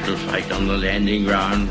to fight on the landing ground.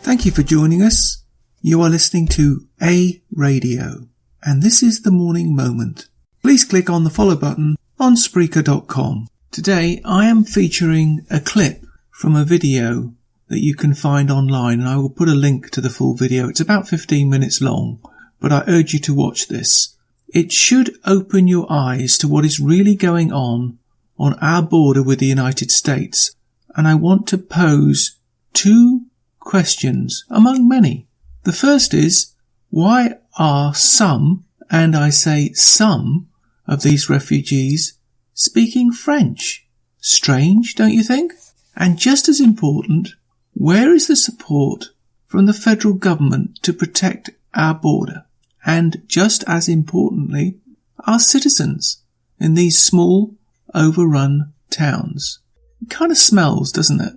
Thank you for joining us. You are listening to A Radio, and this is The Morning Moment. Please click on the follow button on Spreaker.com. Today I am featuring a clip from a video that you can find online, and I will put a link to the full video. It's about 15 minutes long, but I urge you to watch this. It should open your eyes to what is really going on our border with the United States, and I want to pose two questions among many. The first is, why are some, and I say some, of these refugees speaking French? Strange, don't you think? And just as important, where is the support from the federal government to protect our border? And just as importantly, our citizens in these small, overrun towns. It kind of smells, doesn't it?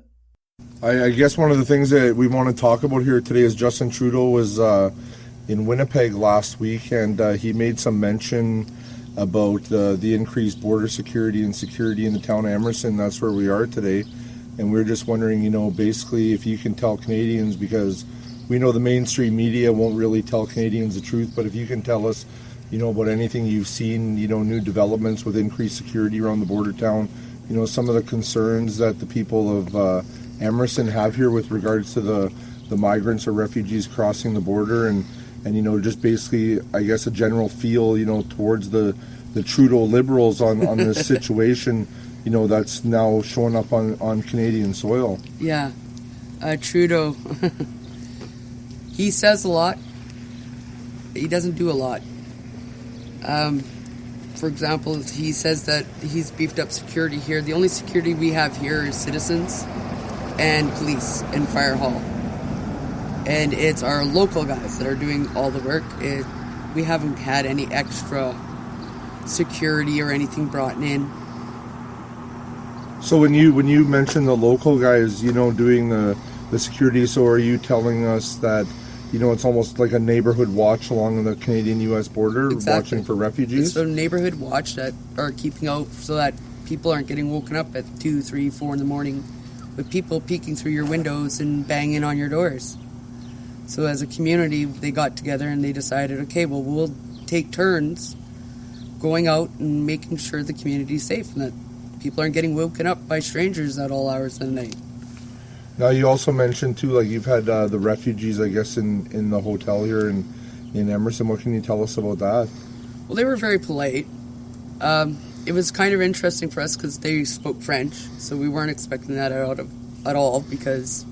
I guess one of the things that we want to talk about here today is Justin Trudeau was in Winnipeg last week, and he made some mention about the increased border security and security in the town of Emerson. That's where we are today. And we're just wondering, basically if you can tell Canadians, because we know the mainstream media won't really tell Canadians the truth, but if you can tell us, about anything you've seen, new developments with increased security around the border town, some of the concerns that the people of Emerson have here with regards to the migrants or refugees crossing the border, and just basically, I guess, a general feel, towards the Trudeau Liberals on this situation, that's now showing up on Canadian soil. Yeah, Trudeau, he says a lot. He doesn't do a lot. For example, he says that he's beefed up security here. The only security we have here is citizens and police and fire hall. And it's our local guys that are doing all the work. We haven't had any extra security or anything brought in. So when you mention the local guys, doing the security, so are you telling us that, it's almost like a neighborhood watch along the Canadian-U.S. border, Exactly. Watching for refugees? It's a neighborhood watch that are keeping out so that people aren't getting woken up at 2, 3, 4 in the morning with people peeking through your windows and banging on your doors. So as a community, they got together and they decided, okay, well, we'll take turns going out and making sure the community's safe and that people aren't getting woken up by strangers at all hours of the night. Now, you also mentioned, too, like you've had the refugees, I guess, in the hotel here in Emerson. What can you tell us about that? Well, they were very polite. It was kind of interesting for us because they spoke French, so we weren't expecting that at all, because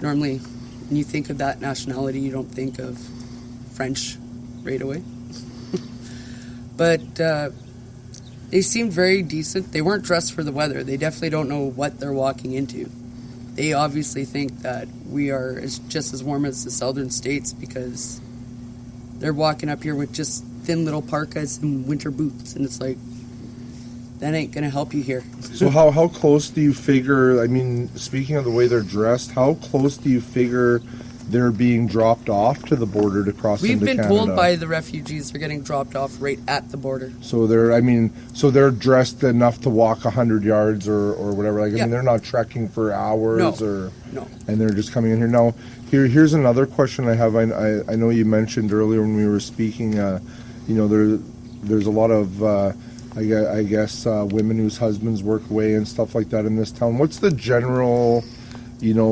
normally when you think of that nationality, you don't think of French right away. But they seemed very decent. They weren't dressed for the weather. They definitely don't know what they're walking into. They obviously think that we are just as warm as the southern states because they're walking up here with just thin little parkas and winter boots, and it's like, that ain't going to help you here. So how close do you figure, speaking of the way they're dressed, how close do you figure they're being dropped off to the border to cross into Canada? We've been told by the refugees they're getting dropped off right at the border. So they're dressed enough to walk 100 yards or whatever. They're not trekking for hours No. And they're just coming in here. Now, here's another question I have. I know you mentioned earlier when we were speaking, there's a lot of, I guess, women whose husbands work away and stuff like that in this town. What's the general,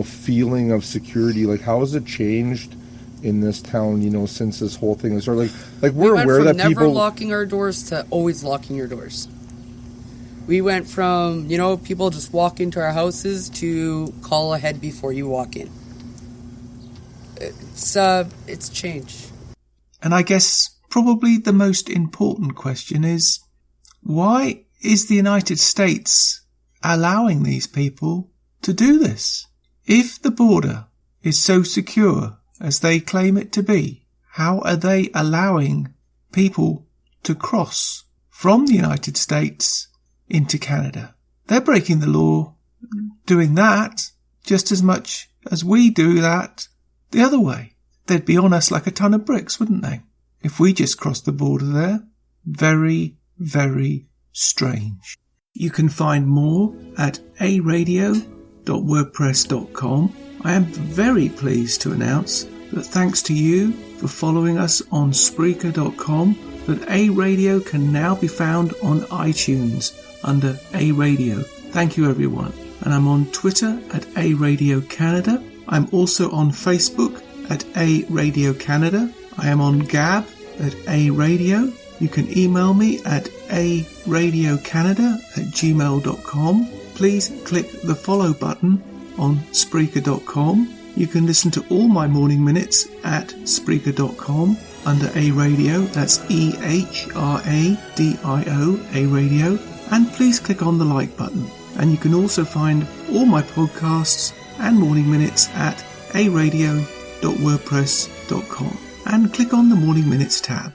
feeling of security? Like, how has it changed in this town, since this whole thing is started? Like we're aware that people... never locking our doors to always locking your doors. We went from, people just walk into our houses to call ahead before you walk in. It's changed. And I guess probably the most important question is, why is the United States allowing these people to do this? If the border is so secure as they claim it to be, how are they allowing people to cross from the United States into Canada? They're breaking the law doing that just as much as we do that the other way. They'd be on us like a ton of bricks, wouldn't they? If we just crossed the border there. very, very strange. You can find more at aradio.wordpress.com. I am very pleased to announce that thanks to you for following us on Spreaker.com, that A Radio can now be found on iTunes under A Radio. Thank you, everyone. And I'm on Twitter at A Radio Canada. I'm also on Facebook at A Radio Canada. I am on Gab at A Radio. You can email me at aradiocanada@gmail.com. Please click the follow button on Spreaker.com. You can listen to all my morning minutes at Spreaker.com under A Radio. That's EHRADIO, A Radio. And please click on the like button. And you can also find all my podcasts and morning minutes at aradio.wordpress.com. And click on the Morning Minutes tab.